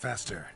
Faster.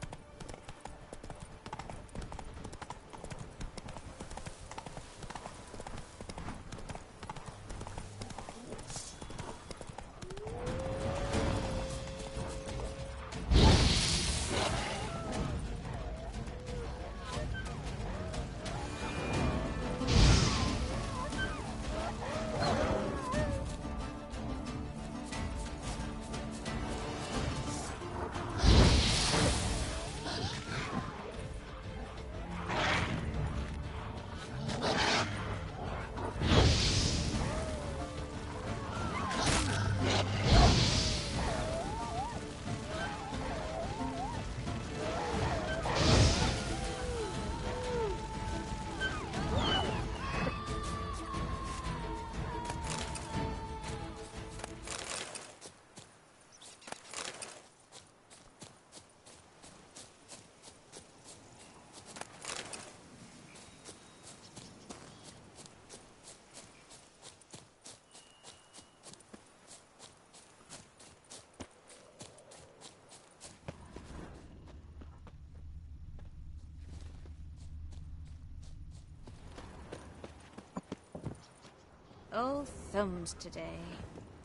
Oh, thumbs today.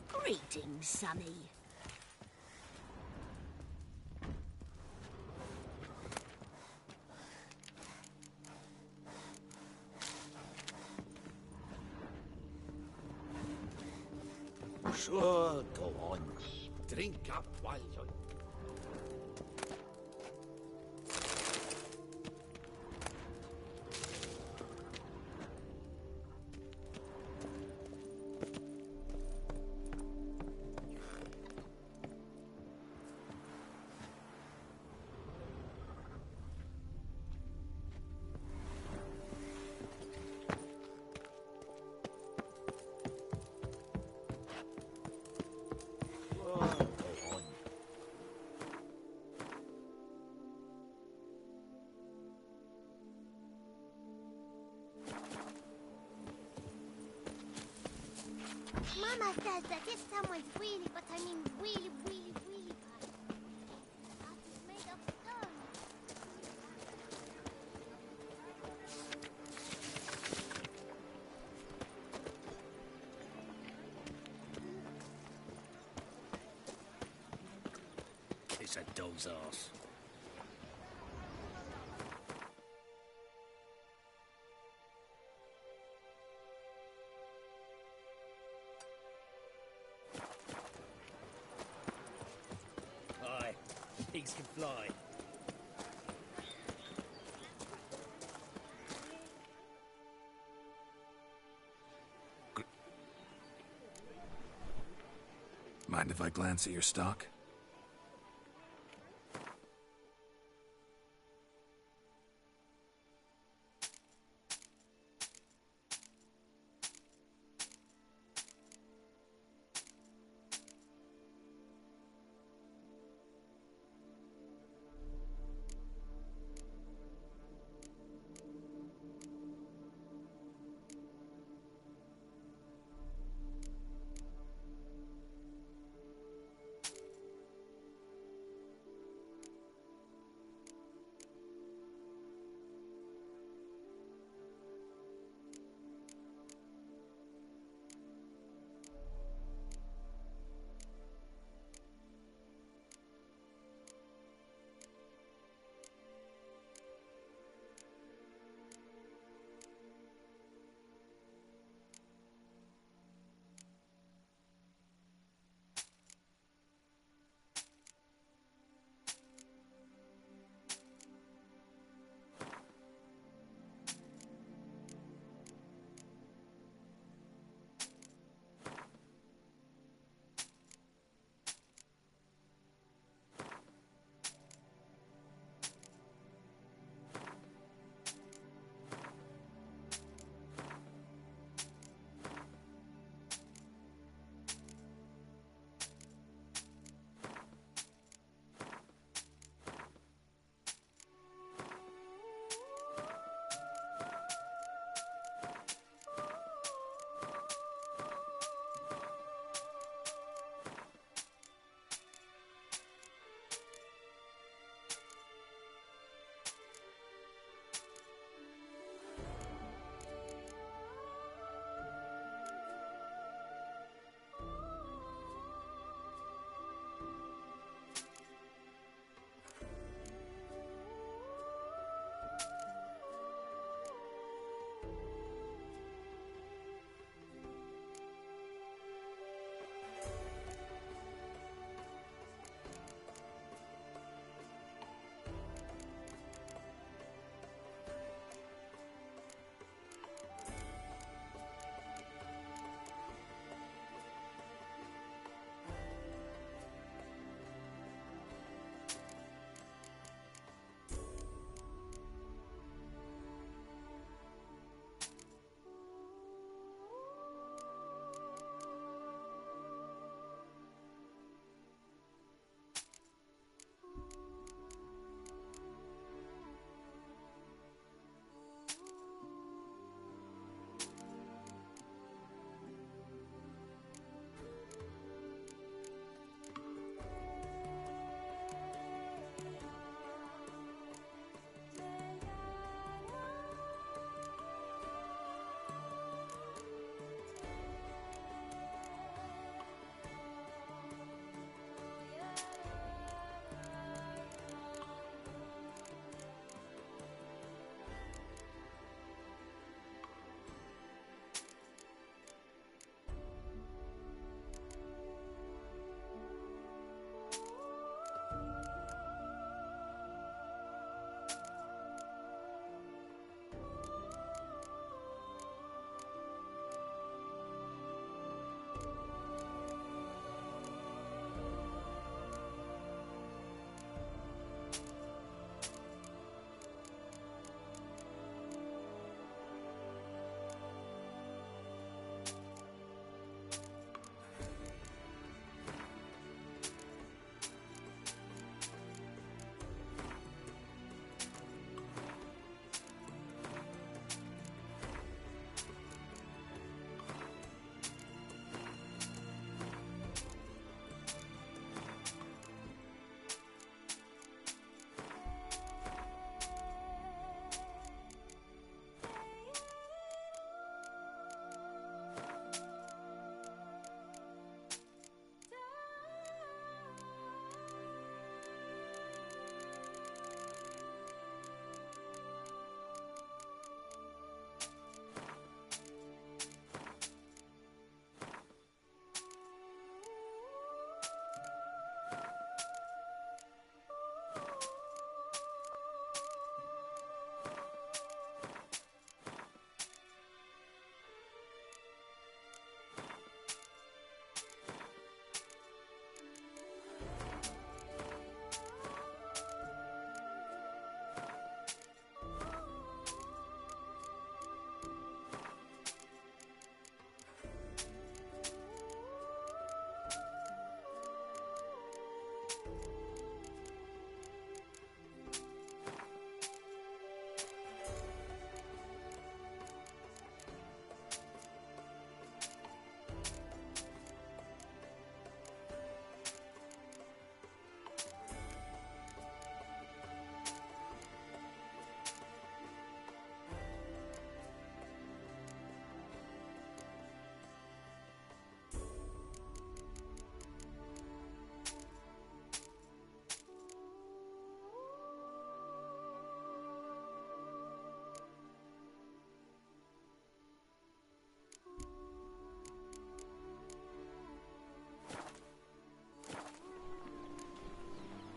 Greetings, Sonny. Sure, go on. Drink up while you're... Mama says that if someone's really, but I mean really, really, really bad, the house is made of stone. It's a dog's arse. Aye, pigs can fly. Mind if I glance at your stock?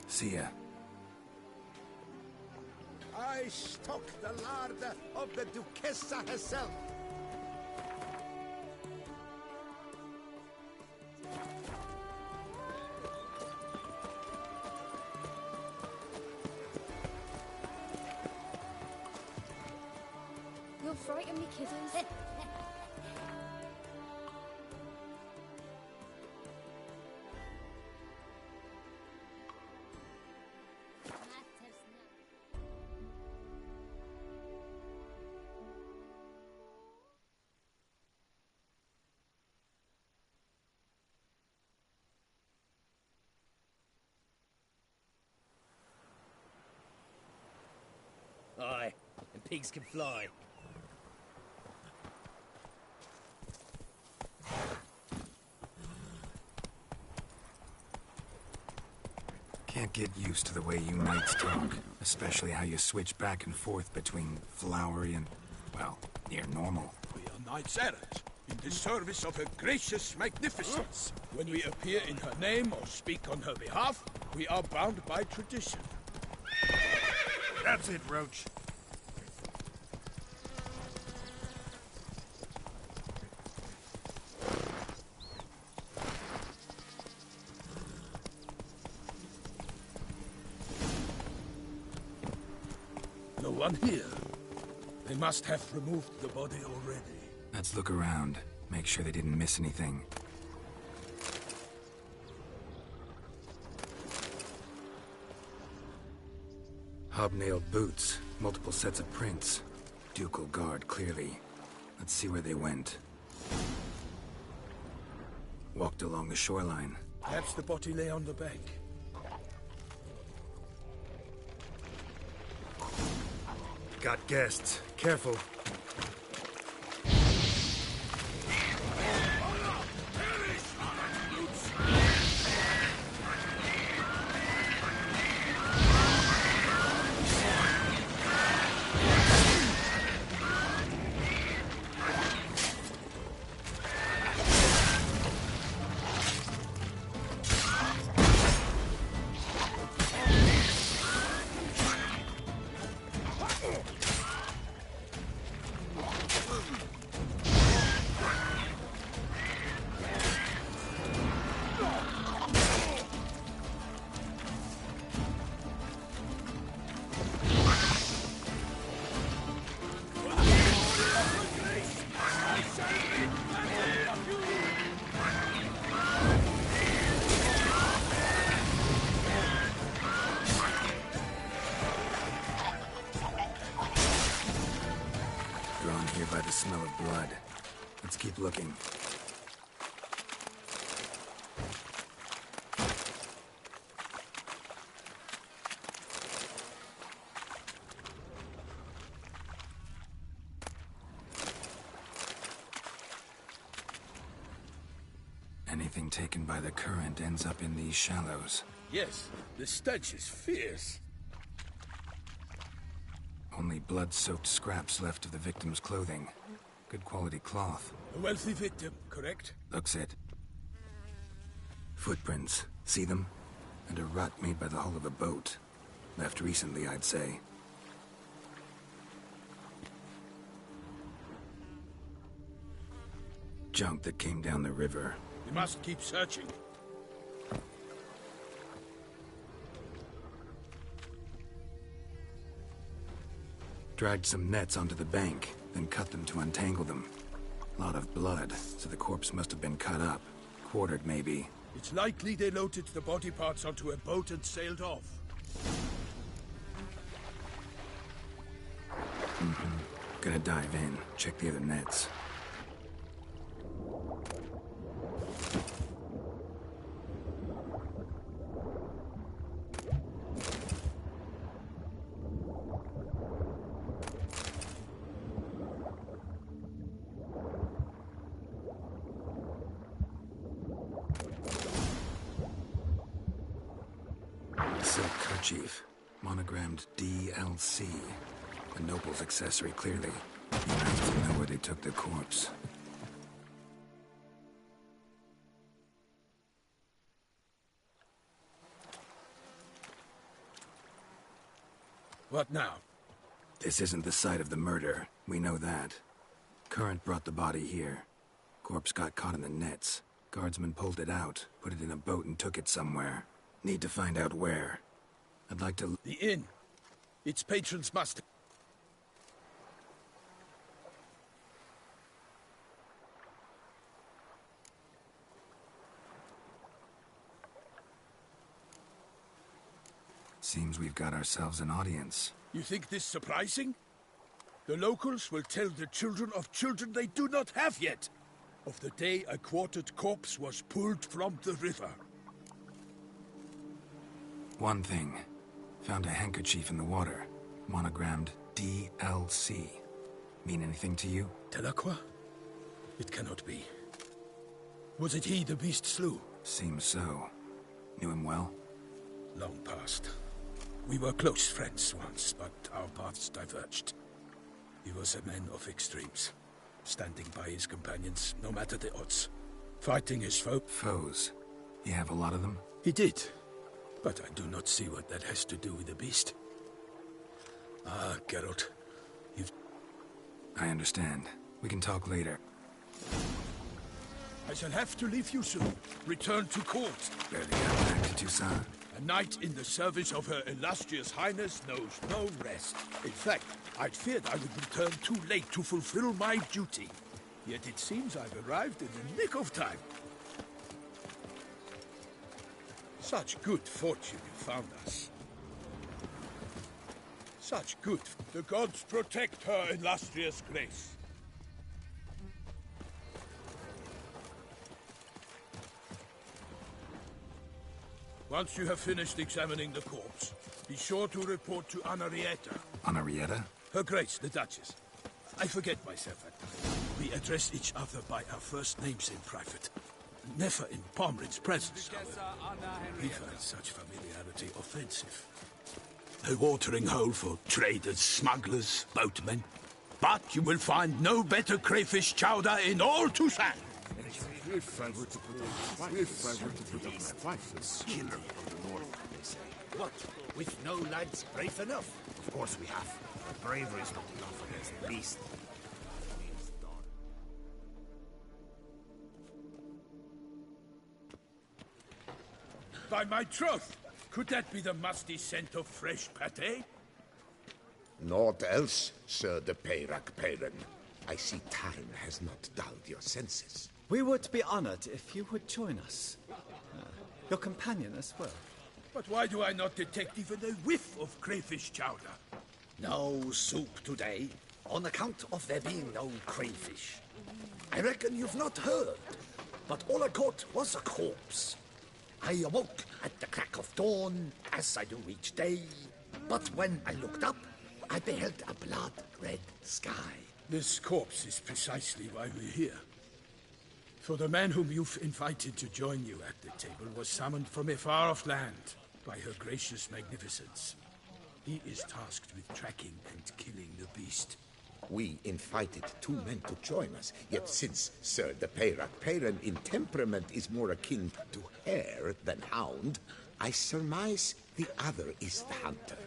See ya. I stock the larder of the Duchessa herself. You'll frighten me, kiddos. Aye, and pigs can fly. Can't get used to the way you knights talk, especially how you switch back and forth between flowery and, well, near normal. We are knights errant, in the service of her gracious magnificence. When we appear in her name or speak on her behalf, we are bound by tradition. That's it, Roach. No one here. They must have removed the body already. Let's look around. Make sure they didn't miss anything. Hobnailed boots, multiple sets of prints. Ducal guard, clearly. Let's see where they went. Walked along the shoreline. Perhaps the body lay on the bank. Got guests. Careful. Drawn here by the smell of blood. Let's keep looking. Anything taken by the current ends up in these shallows. Yes, the stench is fierce. Only blood-soaked scraps left of the victim's clothing. Good quality cloth. A wealthy victim, correct? Looks it. Footprints. See them? And a rut made by the hull of a boat. Left recently, I'd say. Junk that came down the river. We must keep searching. Dragged some nets onto the bank, then cut them to untangle them. Lot of blood, so the corpse must have been cut up. Quartered, maybe. It's likely they loaded the body parts onto a boat and sailed off. Gonna dive in, check the other nets. Silk kerchief, monogrammed DLC. A noble's accessory, clearly. You have to know where they took the corpse. What now? This isn't the site of the murder. We know that. Current brought the body here. Corpse got caught in the nets. Guardsmen pulled it out, put it in a boat and took it somewhere. Need to find out where. I'd like to... The inn. Its patrons must... Seems we've got ourselves an audience. You think this surprising? The locals will tell the children of children they do not have yet, of the day a quartered corpse was pulled from the river. One thing. Found a handkerchief in the water. Monogrammed DLC. Mean anything to you? Delacroix? It cannot be. Was it he the beast slew? Seems so. Knew him well? Long past. We were close friends once, but our paths diverged. He was a man of extremes, standing by his companions, no matter the odds. Fighting his foe. Foes? You have a lot of them? He did, but I do not see what that has to do with the beast. Ah, Geralt, you've... I understand. We can talk later. I shall have to leave you soon. Return to court. Barely got back to Toussaint. A knight in the service of Her Illustrious Highness knows no rest. In fact, I'd feared I would return too late to fulfill my duty. Yet it seems I've arrived in the nick of time. Such good fortune you found us. Such good... The gods protect Her Illustrious Grace. Once you have finished examining the corpse, be sure to report to Anarietta. Anarietta? Her Grace, the Duchess. I forget myself at times. We address each other by our first names in private. Never in Pomrin's presence, however. We find such familiarity offensive. A watering hole for traders, smugglers, boatmen. But you will find no better crayfish chowder in all Toussaint. If I were to put up my wife as killer from the north, they say. What? With no lads brave enough? Of course we have. But bravery is not enough against the beast. By my troth, could that be the musty scent of fresh pâté? Naught else, Sir de Peyrac Peyran. I see time has not dulled your senses. We would be honored if you would join us. Your companion as well. But why do I not detect even a whiff of crayfish chowder? No soup today, on account of there being no crayfish. I reckon you've not heard, but all I caught was a corpse. I awoke at the crack of dawn, as I do each day, but when I looked up, I beheld a blood-red sky. This corpse is precisely why we're here. For the man whom you've invited to join you at the table was summoned from a far-off land by Her Gracious Magnificence. He is tasked with tracking and killing the beast. We invited two men to join us, yet since Sir de Peyrac Peyran in temperament is more akin to hare than hound, I surmise the other is the hunter.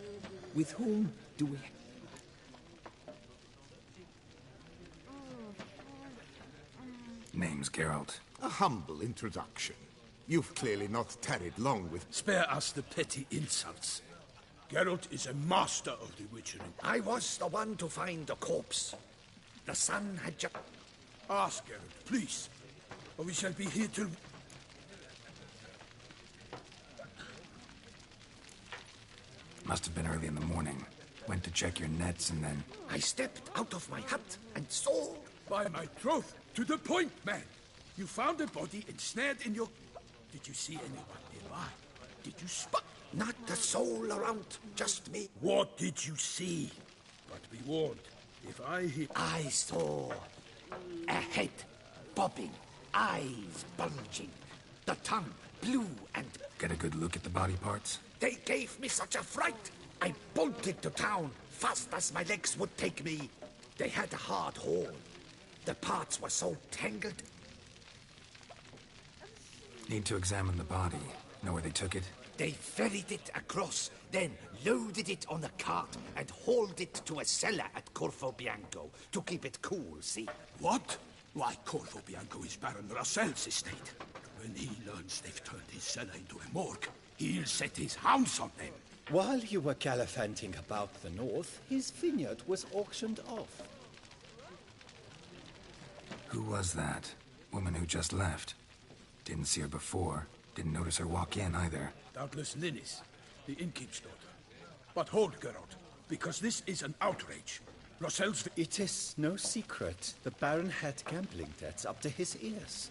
With whom do we... Name's Geralt. A humble introduction. You've clearly not tarried long with... Spare us the petty insults. Geralt is a master of the witchery. I was the one to find the corpse. The sun had just... Ask Geralt, please, or we shall be here till... Must have been early in the morning. Went to check your nets and then... I stepped out of my hut and saw... By my troth, to the point, man. You found a body ensnared in your... Did you see anyone nearby? Did you spot? Not a soul around, just me. What did you see? But be warned, if I hit... I saw a head bobbing, eyes bulging, the tongue blue and... Get a good look at the body parts? They gave me such a fright. I bolted to town, fast as my legs would take me. They had a hard haul. The parts were so tangled. Need to examine the body. Know where they took it? They ferried it across, then loaded it on a cart and hauled it to a cellar at Corvo Bianco to keep it cool, see? What? Why, Corvo Bianco is Baron Russell's estate. When he learns they've turned his cellar into a morgue, he'll set his hounds on them. While you were gallivanting about the north, his vineyard was auctioned off. Who was that? Woman who just left. Didn't see her before. Didn't notice her walk in either. Doubtless Ninnis, the innkeep's daughter. But hold, Geralt, because this is an outrage. Russell's... It is no secret. The Baron had gambling debts up to his ears.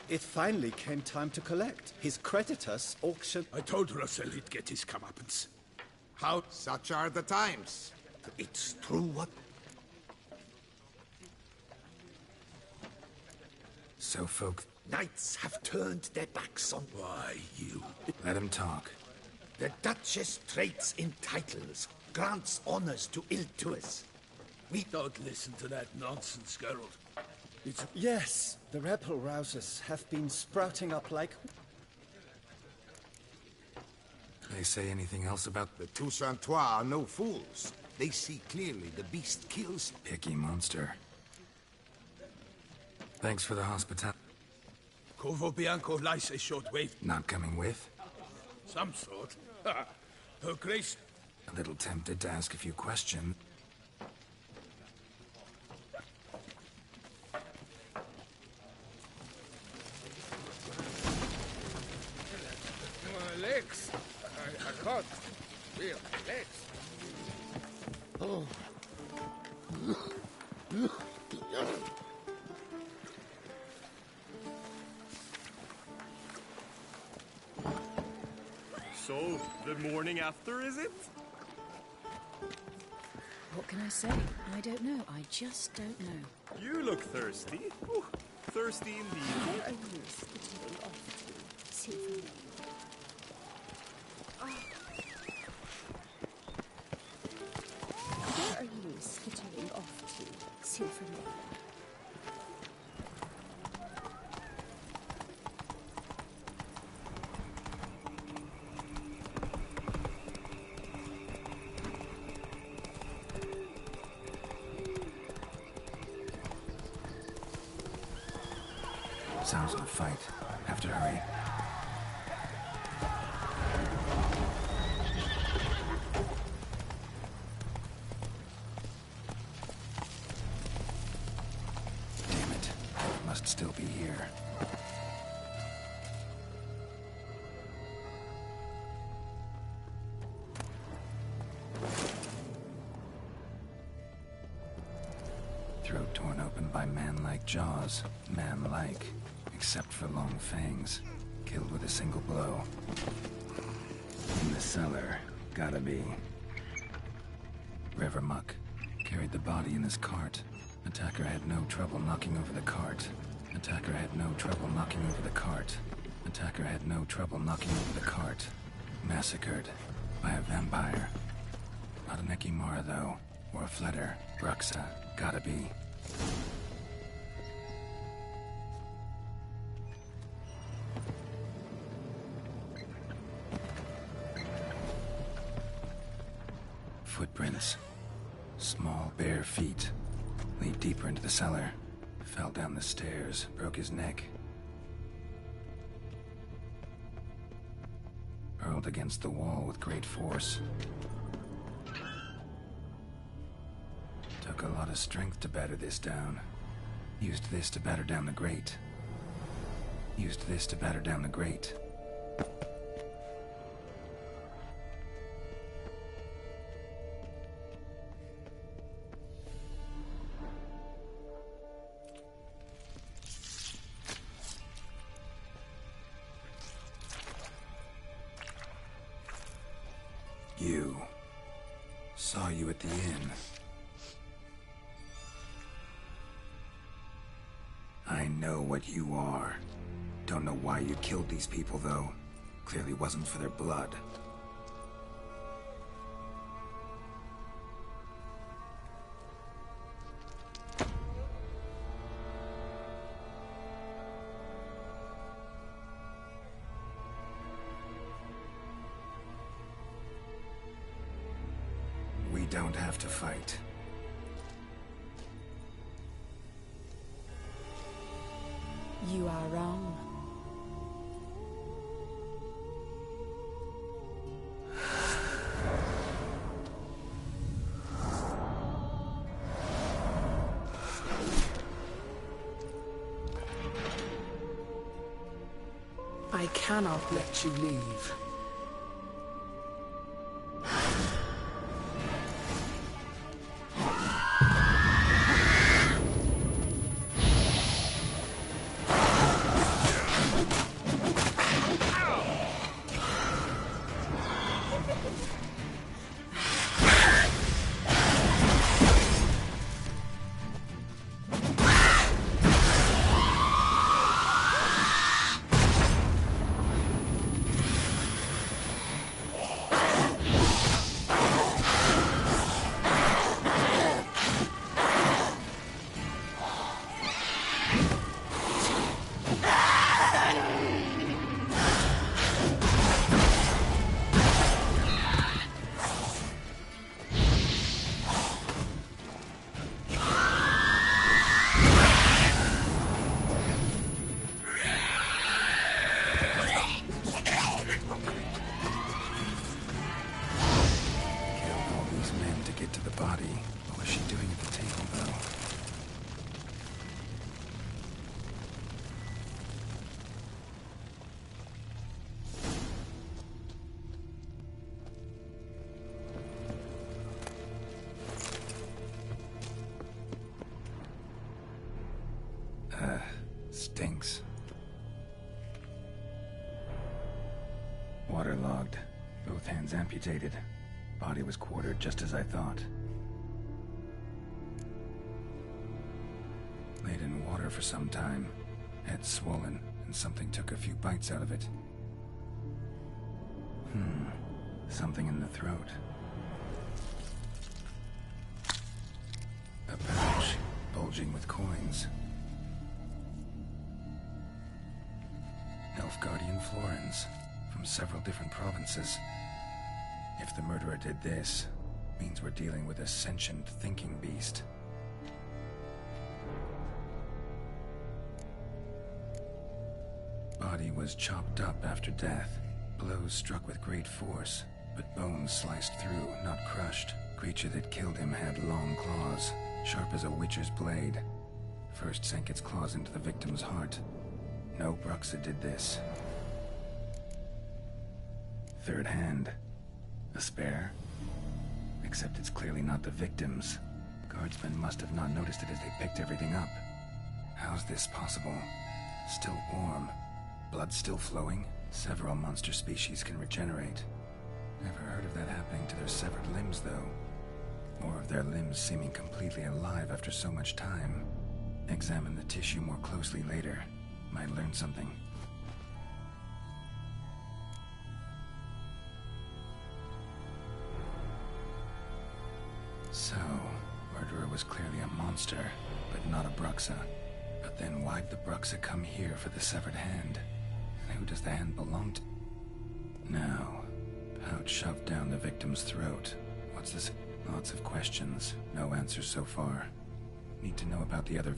It finally came time to collect. His creditors auctioned... I told Russell he'd get his comeuppance. How... Such are the times. It's true what... So folk... Knights have turned their backs on... Why, you... Let him talk. The Duchess trades in titles, grants honors to ill-doers. We... Don't listen to that nonsense, Geralt. It's... Yes, the rebel rousers have been sprouting up like... They say anything else about... The Toussaintois are no fools. They see clearly the beast kills. Picky monster. Thanks for the hospitality. Corvo Bianco lies a short way. Not coming with? Some sort. Her Grace... A little tempted to ask a few questions. My legs. I can't feel my legs. Oh. So, the morning after, is it? What can I say? I don't know. I just don't know. You look thirsty. Ooh, thirsty indeed. Where are you skittering off to, Silver? Where are you skittering off to, Silver? Sounds of a fight. Have to hurry. Damn it. Must still be here. Throat torn open by man-like jaws. Man-like. Except for long fangs. Killed with a single blow. In the cellar. Gotta be. River Muck. Carried the body in his cart. Attacker had no trouble knocking over the cart. Attacker had no trouble knocking over the cart. Attacker had no trouble knocking over the cart. Massacred. By a vampire. Not an Ekimara, though. Or a Fletter. Bruxa. Gotta be. Footprints. Small, bare feet. Lead deeper into the cellar. Fell down the stairs, broke his neck. Hurled against the wall with great force. Took a lot of strength to batter this down. Used this to batter down the grate. Used this to batter down the grate. You. Saw you at the inn. I know what you are. Don't know why you killed these people, though. Clearly wasn't for their blood. We don't have to fight. You are wrong. I cannot let you leave. Stinks. Waterlogged. Both hands amputated. Body was quartered just as I thought. Laid in water for some time. Head swollen, and something took a few bites out of it. Something in the throat. A pouch, bulging with coins. Nilfgaardian florins, from several different provinces. If the murderer did this, means we're dealing with a sentient thinking beast. Body was chopped up after death. Blows struck with great force, but bones sliced through, not crushed. Creature that killed him had long claws, sharp as a witcher's blade. First sank its claws into the victim's heart. No Bruxa did this. Third hand. A spare? Except it's clearly not the victim's. Guardsmen must have not noticed it as they picked everything up. How's this possible? Still warm. Blood still flowing? Several monster species can regenerate. Never heard of that happening to their severed limbs, though. Or of their limbs seeming completely alive after so much time. Examine the tissue more closely later. Might learn something. So, murderer was clearly a monster, but not a Bruxa. But then why'd the Bruxa come here for the severed hand? And who does the hand belong to? Now, pouch shoved down the victim's throat. What's this? Lots of questions, no answers so far. Need to know about the other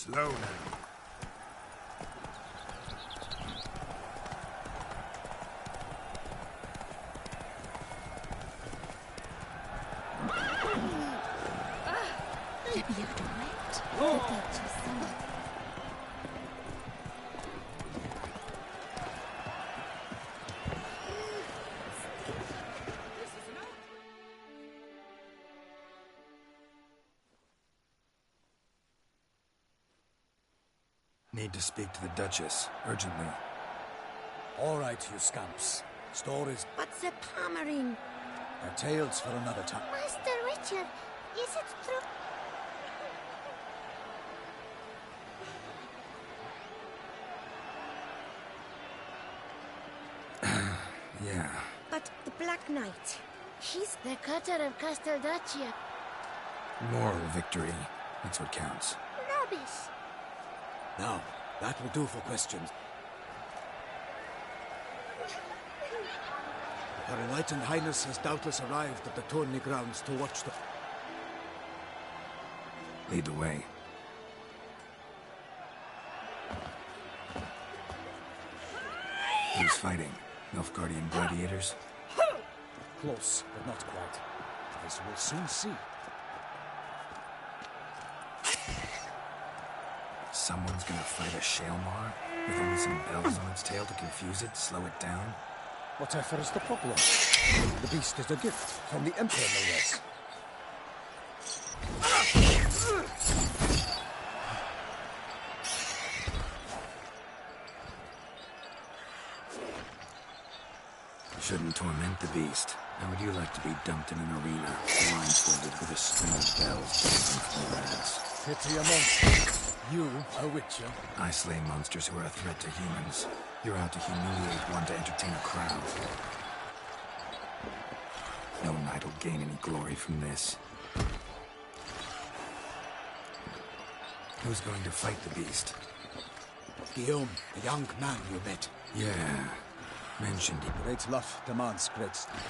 Slow now. Let me out of it. The Duchess. Need to speak to the Duchess, urgently. All right, you scamps. Stories But the Pommering. are tales for another time. Master Richard, is it true? Yeah. But the Black Knight, he's the cutter of Casteldaccia. Moral victory. That's what counts. Rubbish. Now, that will do for questions. Her Enlightened Highness has doubtless arrived at the tourney grounds to watch the... Lead the way. Who's fighting? Nilfgaardian gladiators? Close, but not quite. As we'll soon see. Someone's gonna fight a Shaelmar? With only some bells on its tail to confuse it, slow it down? Whatever is the problem? The beast is a gift from the Emperor, no less. Shouldn't torment the beast. How would you like to be dumped in an arena, blindfolded with a string of bells dancing from your ass? Pity a monster. You, a witcher. I slay monsters who are a threat to humans. You're out to humiliate one to entertain a crowd. No knight will gain any glory from this. Who's going to fight the beast? Guillaume, the young man you met. Yeah, mentioned it. Great love demands great strength.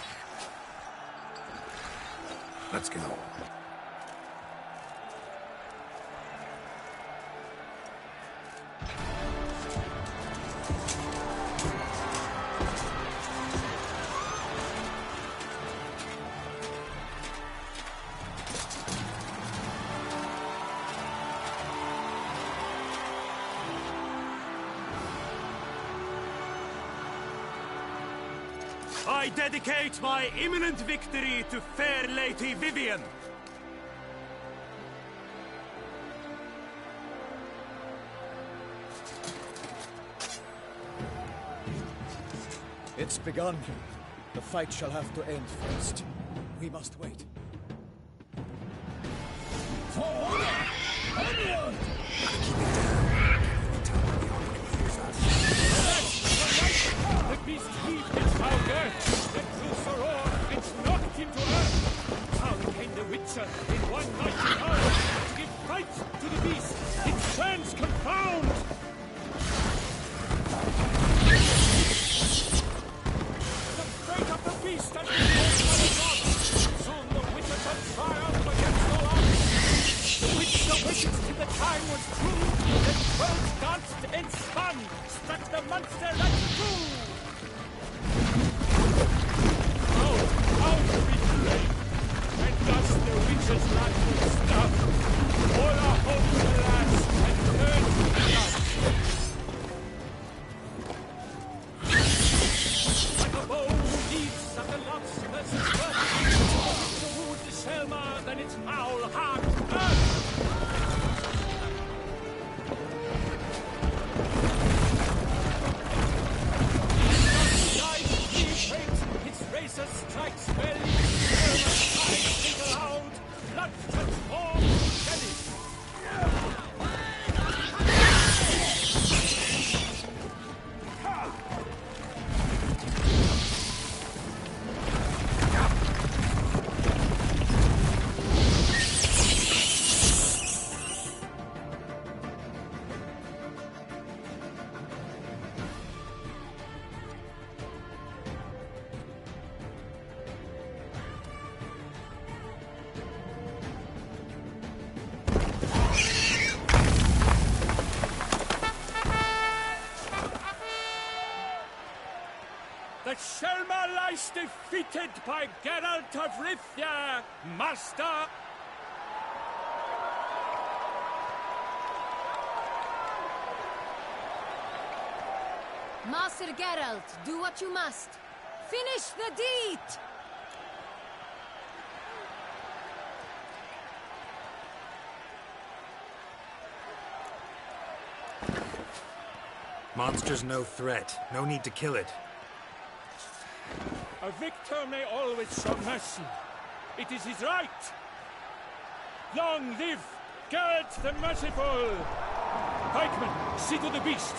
Let's go. I dedicate my imminent victory to fair Lady Vivian. It's begun. The fight shall have to end first. We must wait. For honor! Onward! The beast heaved its foul girth, the cruiser roared, it's knocked into earth. Down came the Witcher in one mighty hour to give fight to the beast. Its turns confound. The fate of the beast has been told by the gods. Soon the Witcher shall triumph against the odds. Which the wicked till the time was true, the world danced and spun, struck the monster like the true. How to be brave, and thus the witch's life will stop. All our hopes alas, and turn to dust. Like a bow leaves at the lots versus birth, to wound the Shaelmar, then its foul heart bursts. Razor strikes well, Shaelmar's eyes think aloud, blood transforms jelly. Defeated by Geralt of Rivia, Master... Master Geralt, do what you must. Finish the deed! Monster's no threat. No need to kill it. A victor may always show mercy. It is his right. Long live Geralt the Merciful! Pikeman, see to the beast.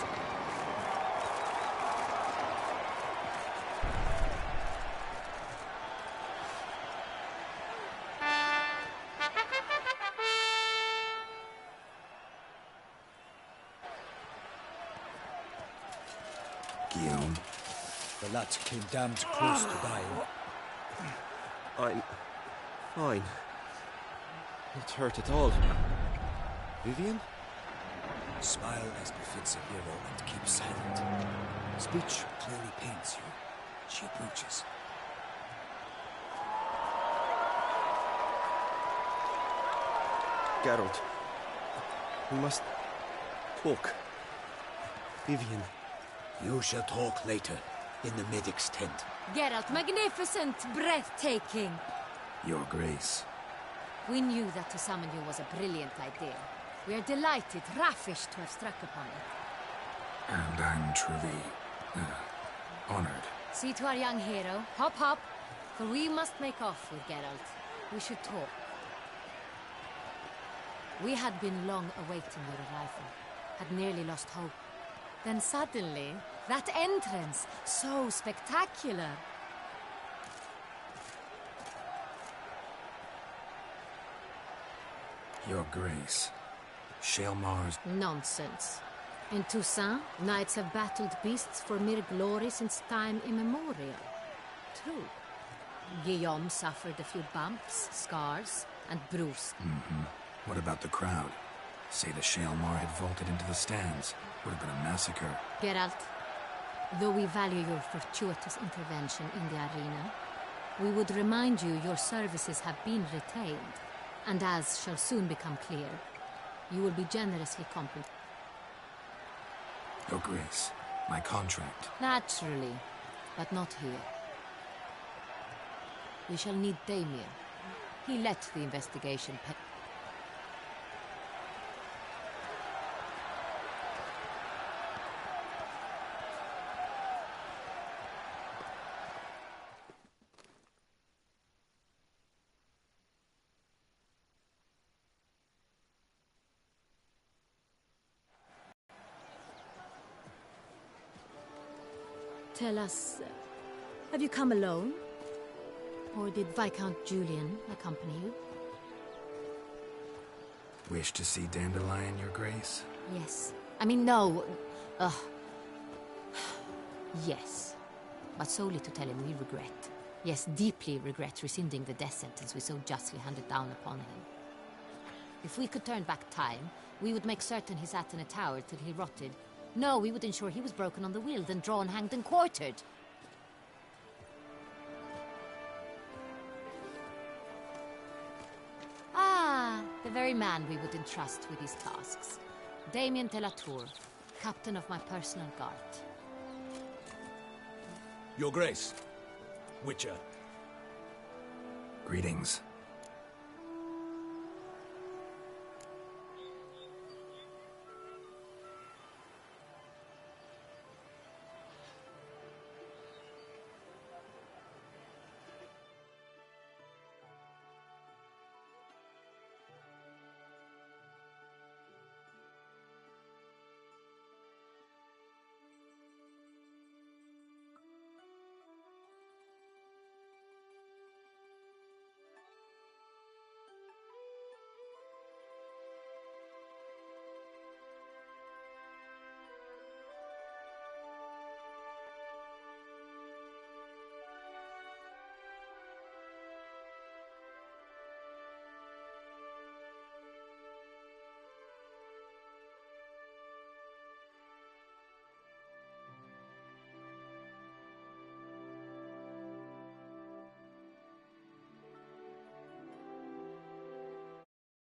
Guillaume. The lad came damned close to dying. I'm fine. Not hurt at all. Vivian? Smile as befits a hero and keep silent. Speech clearly pains you. She approaches. Geralt. We must talk. Vivian. You shall talk later, in the medic's tent. Geralt, magnificent, breathtaking. Your Grace. We knew that to summon you was a brilliant idea. We are delighted, ravished to have struck upon it. And I'm truly... honored. See to our young hero. Hop, hop. For we must make off with Geralt. We should talk. We had been long awaiting your arrival. Had nearly lost hope. Then suddenly, that entrance, so spectacular. Your Grace. Shaelmar's... Nonsense. In Toussaint, knights have battled beasts for mere glory since time immemorial. True. Guillaume suffered a few bumps, scars, and bruises. What about the crowd? Say the Shaelmar had vaulted into the stands. Would have been a massacre. Geralt, though we value your fortuitous intervention in the arena, we would remind you your services have been retained, and as shall soon become clear, you will be generously compensated. Your Grace, my contract. Naturally, but not here. We shall need Damien. He let the investigation pay. Tell us, have you come alone? Or did Viscount Julian accompany you? Wish to see Dandelion, Your Grace? Yes. I mean, no. Yes. But solely to tell him we regret. Yes, deeply regret rescinding the death sentence we so justly handed down upon him. If we could turn back time, we would make certain he sat in a tower till he rotted. No, we would ensure he was broken on the wheel, then drawn, hanged, and quartered. Ah, the very man we would entrust with these tasks. Damien de la Tour, captain of my personal guard. Your Grace. Witcher. Greetings.